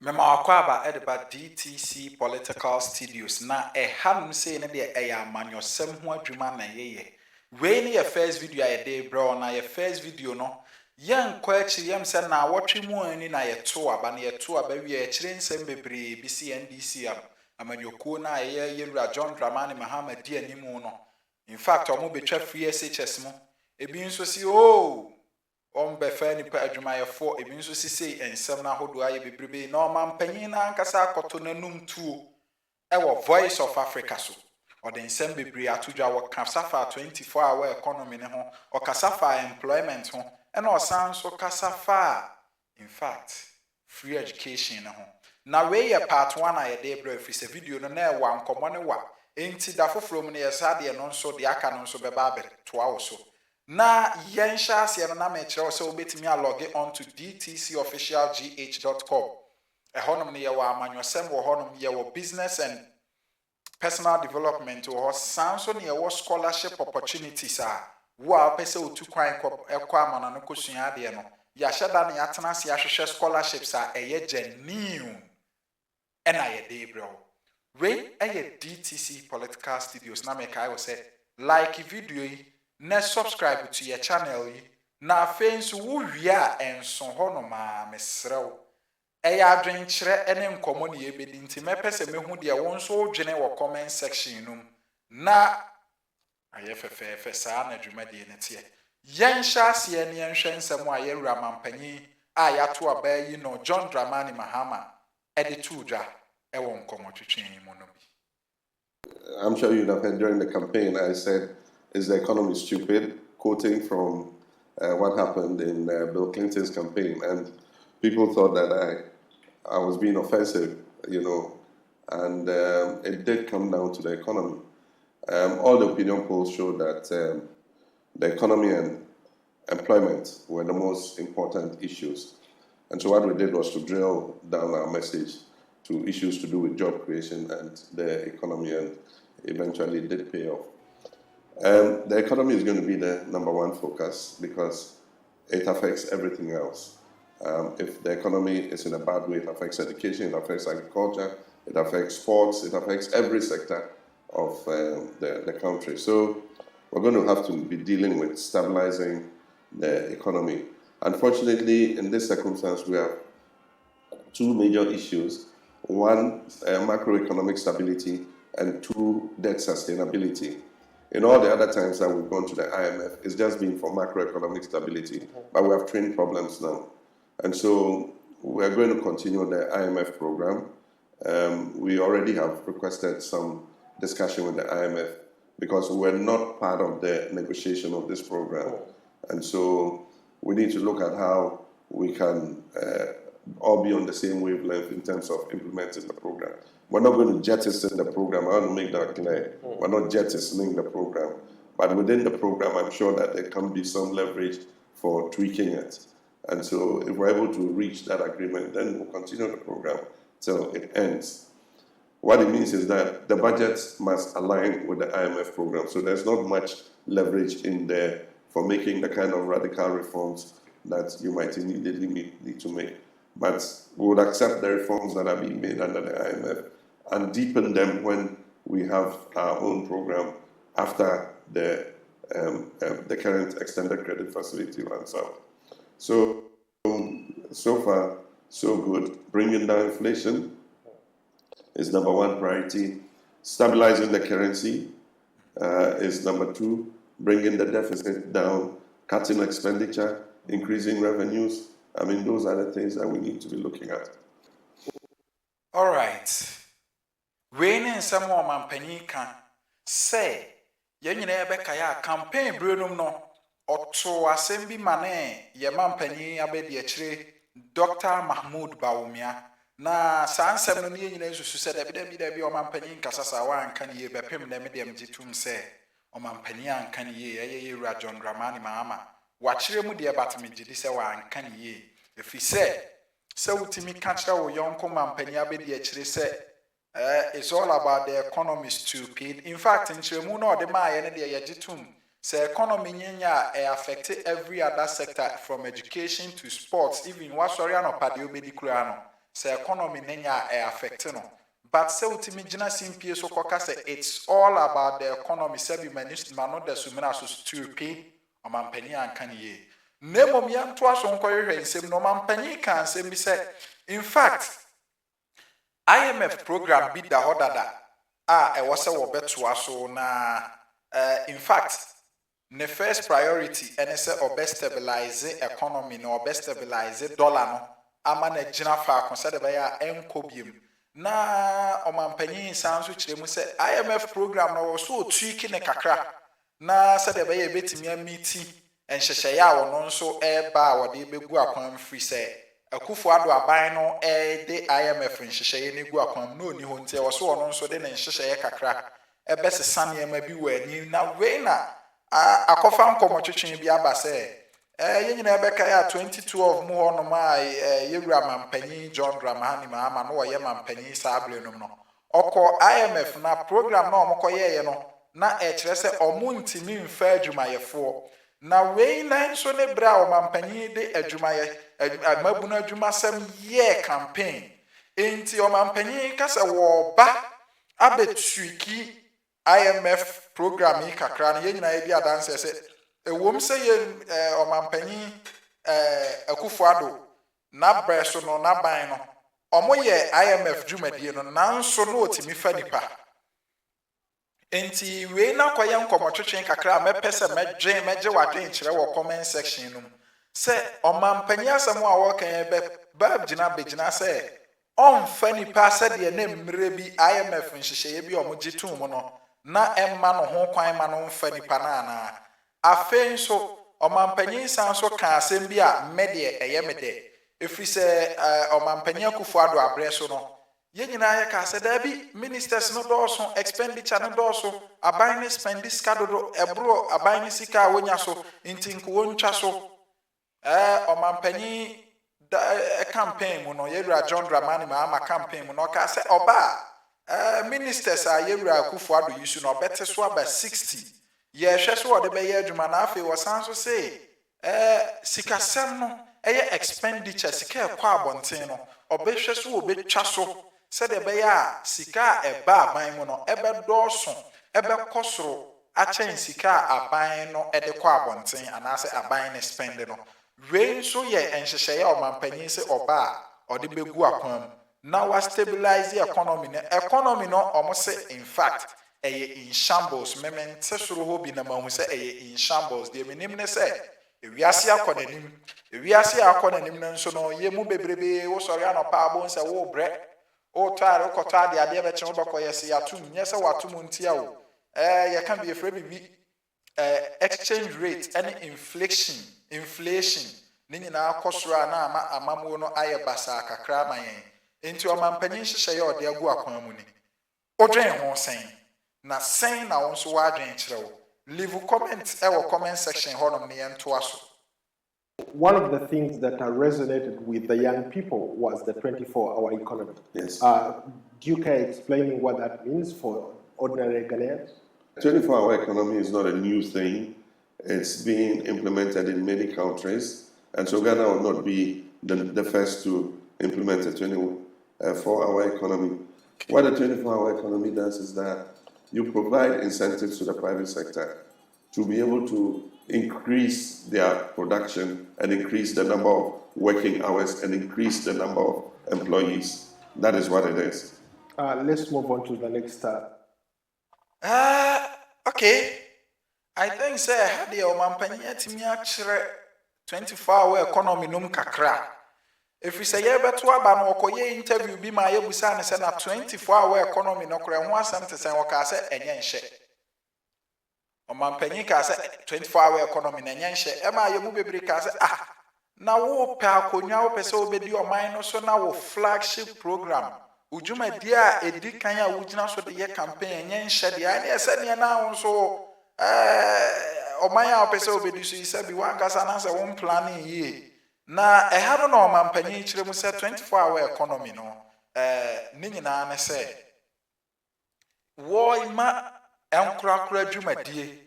Mema akwaba edeba DTC Political Studios na hanum say ne de amanyosem ho adwuma na yeye. We ne your first video a dey bro na your first video no. Yan kwa akiri yam se na wotwe mu ani na ye to aba na ye to aba wi akiri nsem bebre BC NDC amanyoko na ye yewura John Dramani Mahama di animu no. In fact, omo betwa free SHS mo. Ebi nso si be fani pa adwumayefo ebi nso sisi ensem na hodo aye bebrebe na omampanyin na ankasa akoto nanum tuo ewo Voice of Africa so ode ensem bebre atodwa wo kasafa 24 hour economy ne ho o kasafa employment ho ena osan so kasafa in fact free education ne ho na we ye part 1 aye dey bro free se video no na ewa nkomo ne wa enti da foforo mu ne yesade no nso de aka no nso beba abe toa wo so. Na yensha asiano na mechero se obetimi a log on to dtcofficialgh.com. Ehonom ne yewo amanyosem wo honom yewo business and personal development wo sanso ne yewo scholarship opportunities wo a pese otu kwan ekwa amana no kosua ade no ya sheda ne atena se ahwehwe scholarships eye genuine ena ye dey bro we eye DTC Political Studios na make I will say like video yi na subscribe to your channel yi na fence wo wia enso hono ma mesrew eya adwen kire ene nkomo ne yebedi nti mepese mehu de won so dwene wo comment section num na ayefefefe saa na dwuma de ne tie yen hyase ne yen hwensem a yewura mampanyi a yato aba yi no John Dramani Mahama editu dwa ewo nkomo twetwen mu no bi. I'm sure you'd have heard during the campaign I said, is the economy stupid? Quoting from what happened in Bill Clinton's campaign. And people thought that I was being offensive, and it did come down to the economy. All the opinion polls showed that the economy and employment were the most important issues. And so what we did was to drill down our message to issues to do with job creation and the economy, and eventually it did pay off. The economy is going to be the number one focus because it affects everything else. If the economy is in a bad way, it affects education, it affects agriculture, it affects sports, it affects every sector of the country. So we're going to have to be dealing with stabilizing the economy. Unfortunately, in this circumstance, we have two major issues. One, macroeconomic stability, and two, debt sustainability. In all the other times that we've gone to the IMF, it's just been for macroeconomic stability, but we have twin problems now. And so we're going to continue the IMF program. We already have requested some discussion with the IMF because we're not part of the negotiation of this program. And so we need to look at how we can all be on the same wavelength in terms of implementing the program. We're not going to jettison the program. I want to make that clear. We're not jettisoning the program. But within the program, I'm sure that there can be some leverage for tweaking it. And so if we're able to reach that agreement, then we'll continue the program till it ends. What it means is that the budget must align with the IMF program. So there's not much leverage in there for making the kind of radical reforms that you might immediately need to make. But we would accept the reforms that are being made under the IMF and deepen them when we have our own program after the current extended credit facility runs out. So far, so good. Bringing down inflation is number one priority. Stabilizing the currency is number two. Bringing the deficit down, cutting expenditure, increasing revenues. I mean, those are the things that we need to be looking at. All right. When in some more mampany can say, Yenina Becca campaign Brunum no, or to assembly mane, ye mampany abedi Dr. Mahmoud Baumia. Na San 7 years who said, Evidently, be or mampany Cassawa and can ye be pim the medium jitum say, or mampany and can ye, John Dramani Mahama. Watch mu dear battle me jidisewa and can ye. If he said, so to me catch our young command penny abedi actually said, it's all about the economy stupid. In fact, in Chemuno, the Maya and the Yajitum, Say economy nyanya affect every other sector from education to sports, even what sorry no padi obedi kura no. Say economy nyanya affect no. But say utimi gina simpie so koka say it's all about the economy. Say be mano de sumina so stupid omampani ankaniye. Nemo mi anto aso nkoyehwe nsem no omampani kan nsem bi say in fact IMF program bi da hodada ɛwɔ sɛ wɔbɛtoa so na in fact the first priority ɛne sɛ ɔbɛ stabilize economy na ɔbɛ stabilize dollar no ama na gyina faako sɛ de bɛyɛ a ɛnkɔ biem na ɔmampanyin san so kyerɛ mu sɛ IMF program na wɔ so tweak ne kakra na sɛ de bɛyɛ betimi amiti nhyehyɛeɛ a wɔno nso ɛba a wɔde bɛgu akwan free sɛ akufo ado aban no de IMF nhyehyɛeɛ ne gu akwan no ni ho ntia wɔ so wɔno nso de ne nhyehyɛeɛ kakra ɛbɛsesa nneɛma bi wɔ ani na wei na akɔfa nkɔmɔtwetwe bi aba sɛ yɛn nyinaa bɛka yɛ 2012 mu hɔ nom a yɛwura mampanyin John Dramani Mahama no wɔyɛ mampanyin saa abere nom no ɔkɔ IMF na program na ɔmokɔyɛeɛ no na ɛkyerɛ sɛ ɔmo ntimi mfa adwumayɛfoɔ na wei na nso ne bra ɔmampanyin de adwumayɛ mabuna adwumasɛm yɛ campaign enti ɔmampanyin ka sɛ wɔba abɛtwiki IMF program yi kakra no yɛn nyinaa bi adanse sɛ ewom sɛ yɛ ɔmampanyin Akufo-Addo na brɛ so no na ban no ɔmo yɛ IMF dwumadie no nanso no otimi fa nipa enti wei na kɔyɛ nkɔmɔtwetwe kakra mɛpɛ sɛ mɛgye wadwen kyerɛ wɔ comment section no sɛ ɔmampanyin asɛm a wɔkan bɛ gyina sɛ ɔmfa nipa sɛdeɛ ne mmerɛ bi IMF nhyehyɛeɛ bi ɔmo gye tum no na emma no ho kwan ma no mfa nipa na ana afei nso ɔmampanyin san so ka asɛm bi a mɛdeɛ ɛyɛ mede efiri sɛ ɔmampanyin Akufo-Addo abrɛ so no yɛn nyinaa yɛ ka sɛ dabi ministers no dɔɔso expenditure no dɔɔso aban ne spend sika dodo ɛboro aban ne sika a wonya so nti nko wontwa so ɔmampanyin campaign mu no yɛwura John Dramani Mahama campaign mu no ɔka sɛ ɔba ministers a yɛwura Akufo-Addo yi so no ɔbɛte so aba 60 yɛhwɛ so wɔde bɛyɛ adwuma na afei wɔsan so sɛ sikasɛm no ɛyɛ expenditure sika ɛkɔ abɔnten no ɔbɛhwɛ so wɔbɛtwa so sɛdeɛ ɛbɛyɛ a sika a ɛba aban mu no ɛbɛdɔɔso ɛbɛkɔ soro akyɛn sika a aban no ɛde kɔ abɔnten anaasɛ aban ne spend no wei nso yɛ nhyehyɛeɛ a ɔmampanyin sɛ ɔba a ɔde bɛgu akwan mu na wa stabilize economy no ɔmo sɛ in fact ɛyɛ in shambles memente soro hɔ bi na mahu sɛ ɛyɛ in shambles deɛ menim ne sɛ ewiase akɔ n'anim no nso no yɛ mu bebrebe wo sɔre anɔpa abɔ sɛ wo brɛ o tɔare wokɔtɔ adeɛ bɛkyɛ wo bɛkɔ yɛ sɛ yɛatom nyɛ sɛ watom ntia wo yɛka bi yɛfrɛ bibi exchange rate ɛne inflation ne nyinaa kɔ soro a na amamuo no ayɛ basaa kakra ma yɛn enti ɔmampanyin hyehyɛeɛ ɔde agu akwan mu ni odwen ho sɛn na sɛn na wo nso wadwen kyerɛ wo leave comment ɛwɔ comment section hɔnom ne yɛntoa so. One of the things that resonated with the young people was the 24-hour economy. Yes. Do you care explaining what that means for ordinary Ghanaians? 24-hour economy is not a new thing. It's being implemented in many countries, and so Ghana will not be the first to implement a 24-hour economy. What the 24-hour economy does is that you provide incentives to the private sector to be able to increase their production and increase the number of working hours and increase the number of employees. That is what it is. Let's move on to the next. Okay. I think say had the omampanya timi akyere 24-hour economy num kakra. If we say beto aba no okoye interview bi ma yebusa ne say na 24-hour economy no kora ho asem te say woka say enye nhye. Omampany ka say 24-hour economy na enye nhye. E ma yemu bebre ka say na wo pe akonwa wo pe say obedi oman no so na wo flagship program. Ujuma dia edi kan ya wugina so de ye campaign enye nhye dia na ese ne na wo so oman ya wo pe say obedi so ise bi wan kasa na say won planning ye. Na ehado na omampany kyerɛ mu sɛ 24-hour economy no ne nyinaa ne sɛ wo ma enkorakora dwumadie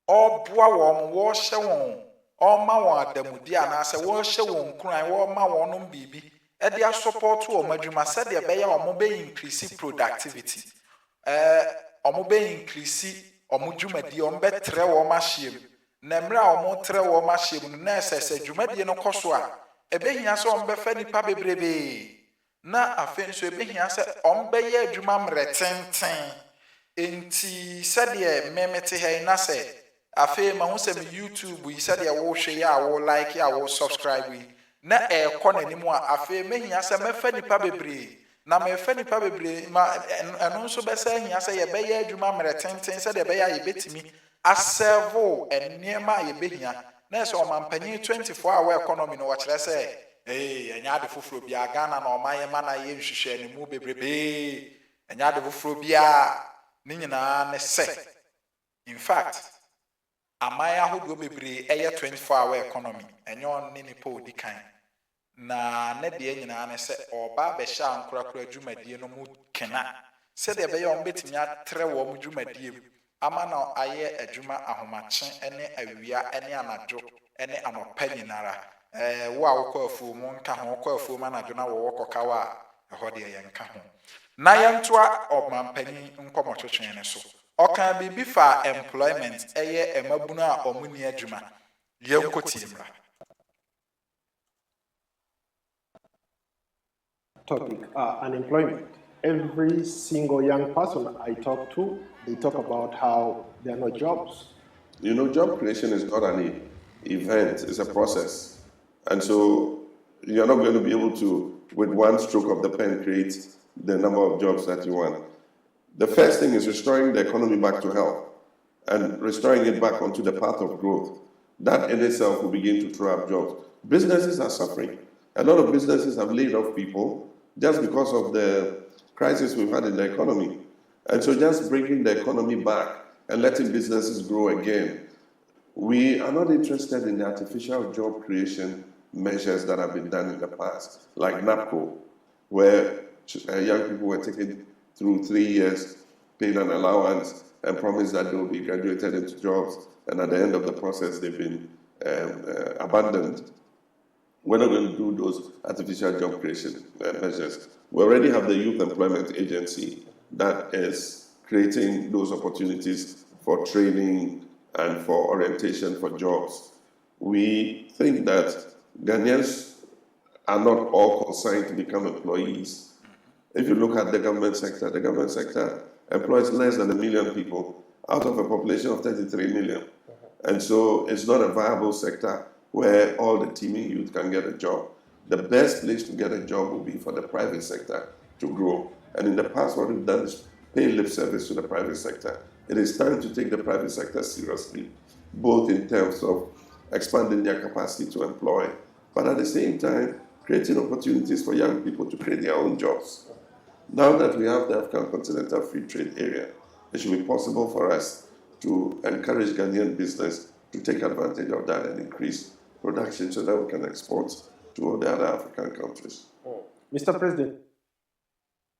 ɔboa wɔn wɔhyɛ wɔn ɔma wɔn adamudi anaasɛ wɔhyɛ wɔn kuran wɔma wɔn biribi ɛde asopɔto wɔn adwuma sɛdeɛ ɛbɛyɛ wɔn bɛ increase productivity wɔn bɛ increase wɔn dwumadie wɔn bɛ trɛ wɔn ahyia mu na mmerɛ a wɔn trɛ wɔn ahyia mu no na ɛsɛ dwumadie no kɔ so a ɛbɛhia sɛ wɔn bɛfɛ nipa bebrebe na afei nso ɛbɛhia sɛ wɔn bɛyɛ adwuma mmerɛ tenten enti sɛdeɛ mmɛmɛte ha yi na sɛ afei ma ho sɛ me YouTube yi sɛdeɛ wohwɛ yi a wo like a wo subscribe yi na ɛkɔ n'anim a afei mehia sɛ mɛfa nipa bebree na mɛfa nipa bebree ma ɛno nso bɛsɛ hia sɛ yɛbɛyɛ adwuma mmerɛ tenten sɛdeɛ ɛbɛyɛ a yɛbɛtumi asɛvo nneɛma a yɛbɛhia na ɛsɛ ɔmampanyin 24-hour economy no wɔkyerɛ sɛ ɛnyɛ ade foforɔ biara Ghana na ɔman yɛ ma na yɛ nhwehwɛ ne mu bebrebee ɛnyɛ ade foforɔ biara ne nyinaa ne sɛ in fact aman ahodoɔ bebree ɛyɛ 24-hour economy ɛnyɛ ɔne nipa odi kan na ne deɛ nyinaa ne sɛ ɔba bɛhyɛ ankorakora dwumadie no mu kena sɛdeɛ ɛbɛyɛ wɔn bɛtumi atrɛ wɔn dwumadie mu ama na ayɛ adwuma ahomakye ne awia ne anadwo ne anɔpa nyinara wo a wokɔ afuo mu nka ho wokɔ afuo mu anadwo na wɔwɔ kɔkaw a ɛhɔ deɛ yɛnka ho na yɛntoa ɔmampanyin nkɔmmɔtwetwe ne so ɔka biribi fa employment ɛyɛ mmabunu a ɔmo ni adwuma yɛnkɔ tie mmra Topic, unemployment. Every single young person I talk to, they talk about how there are no jobs. You know, job creation is not an event, it's a process. And so you're not going to be able to, with one stroke of the pen, create the number of jobs that you want. The first thing is restoring the economy back to health and restoring it back onto the path of growth. That in itself will begin to throw up jobs. Businesses are suffering. A lot of businesses have laid off people just because of the crisis we've had in the economy. And so just bringing the economy back and letting businesses grow again. We are not interested in the artificial job creation measures that have been done in the past, like NAPCO, where young people were taken through 3 years, paid an allowance, and promised that they will be graduated into jobs, and at the end of the process, they've been abandoned. We're not going to do those artificial job creation measures. We already have the Youth Employment Agency that is creating those opportunities for training and for orientation for jobs. We think that Ghanaians are not all consigned to become employees. If you look at the government sector employs less than 1 million people out of a population of 33 million. And so it's not a viable sector where all the teeming youth can get a job. The best place to get a job will be for the private sector to grow. And in the past, what we've done is pay lip service to the private sector. It is time to take the private sector seriously, both in terms of expanding their capacity to employ, but at the same time, creating opportunities for young people to create their own jobs. Now that we have the African Continental Free Trade Area, it should be possible for us to encourage Ghanaian business to take advantage of that and increase production so that we can export to all the other African countries. Mr. President.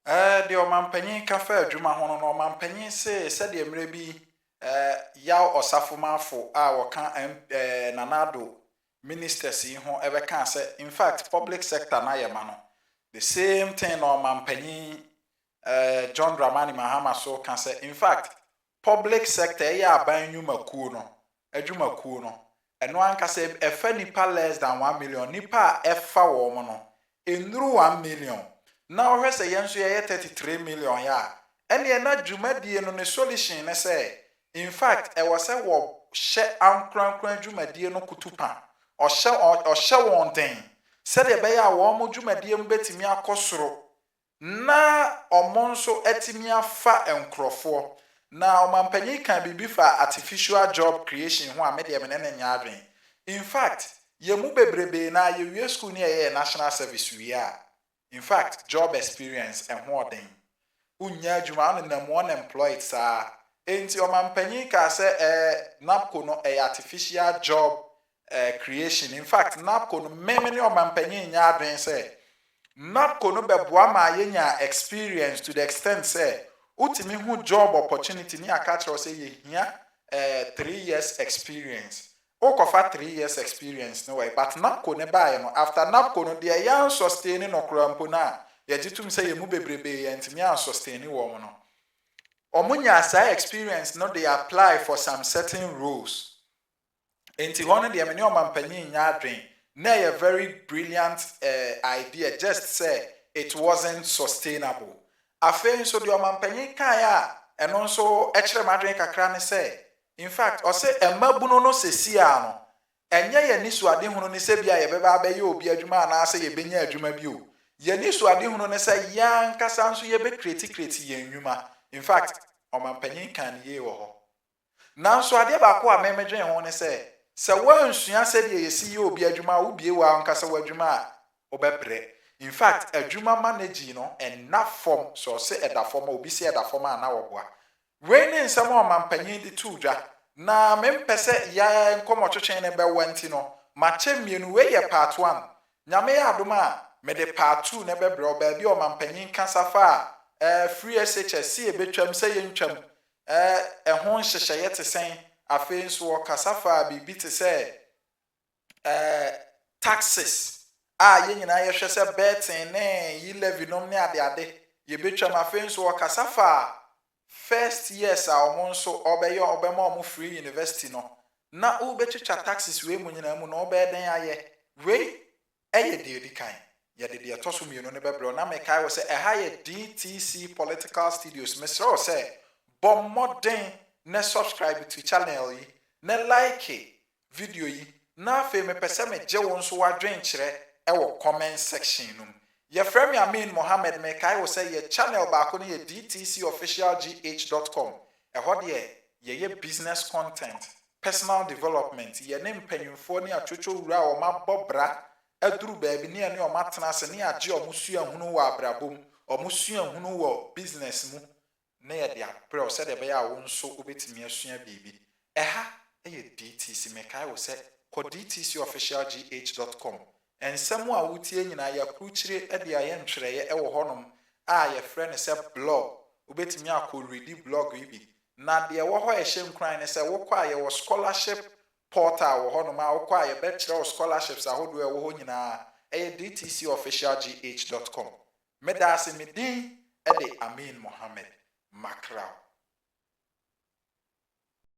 The Omampanyin Cafe, Juma Hono, Omampanyin said the Mrebi Yao or Safumafo, our Nanado ministers who ever can say, in fact, public sector Nayamano. The same thing Omampanyin John Dramani Mahama so can say, in fact, public sector ya buying you makuno, a jumakuno. And one can say a nipa less than 1 million, nipa efa womono, in 1 million. Now here's a young 33 million ya. And you're not jumadi no solution, say. In fact, I was a war share uncrown jumadi no kutupa, or show one thing. Said a bear warm jumadium betimia cosro. Na or monso etimia fa and crofo. Now, Mampany can be for artificial job creation who are medium and yarding. In fact, ye mube brebe na ye school near national service we are. In fact, job experience and more thing. Unya Juman and them one employed, sir. Ain't your Mampany can say napco no a artificial job creation. In fact, napco no many of Mampany yarding say. Napco no be boama yenya experience to the extent say. Ultimate who job opportunity ni catch or say here 3 years experience. Okofa 3 years experience no way, but NAPCO ne buy no after NAPCO no de yan sustaining no krampo na ye gitum say ye mu bebrebe ye ntimi an sustaining wo no. Omunya say experience no they apply for some certain roles. Enti hono de me ne omampanyin nya adwen na a very brilliant idea just say it wasn't sustainable. Afen so de omampanyin kan ya eno nso ekire madwen kakra ne say in fact ose emabuno no sesia no enye ye nisuade hunu ne se bia ye beba abaye obi adwuma na ase ye benya adwuma bi o ye nisuade hunu ne se yan kasa nso ye be create ye nnwuma in fact omampanyin kan ye wo ho na nso ade ba ko a memedwen ho ne se wansua se bia ye si ye obi adwuma wo bie wa nkasa wadwuma a obebre in fact adwuma manage no enough form so se eda form obi se eda form na woboa we ne nsam omampanyin di tudwa na mempese ya nkomo twetwen ne be wanti no mache mienu we ye part 1 nyame ya adoma me de part 2 ne be bre oba bi omampanyin kasafa free SHS e betwam se ye ntwam ho nhyehyeye te sen afi nso kasafa bibi te se taxes ye nyina ye hwe se betting ne yi levy nom ne ade ye betwam afi nso kasafa first years a omonso obeye obema omo free university no na ubechicha taxes we munyina mu no obeden aye we eye de edikan ye de etoso mienu ne bebro na mekai wo se ehaye DTC Political Studios mesro se bom modern na subscribe to channel yi na like video yi na afi me pese me je won so wadwen kire wo comment section num ye frame Amin Mohammed me kai wo say ye channel ba ko ne ye dtcofficialgh.com ho de ye business content personal development ye ne mpanyimfo ne atwotwo wura o mabobra aduru ba bi ne o matena se ne age o musua hunu wo abrabom o musua hunu wo business mu ne ye de apre o se de be ya wo nso obetimi asua bibi ye DTC me kai wo say ko dtcofficialgh.com ensemu a wutie nyina ya kruchire ade aye ntwereye ewo honom a ye frɛ ne sɛ blog obetimi akɔ read blog ibi na de ewo ho ehye nkran ne sɛ wokɔ aye wo scholarship portal wo honom a wokɔ aye bekyerɛ wo scholarships ahodo ewo ho nyina dtcofficialgh.com medase medin ade Amin Mohammed Makrao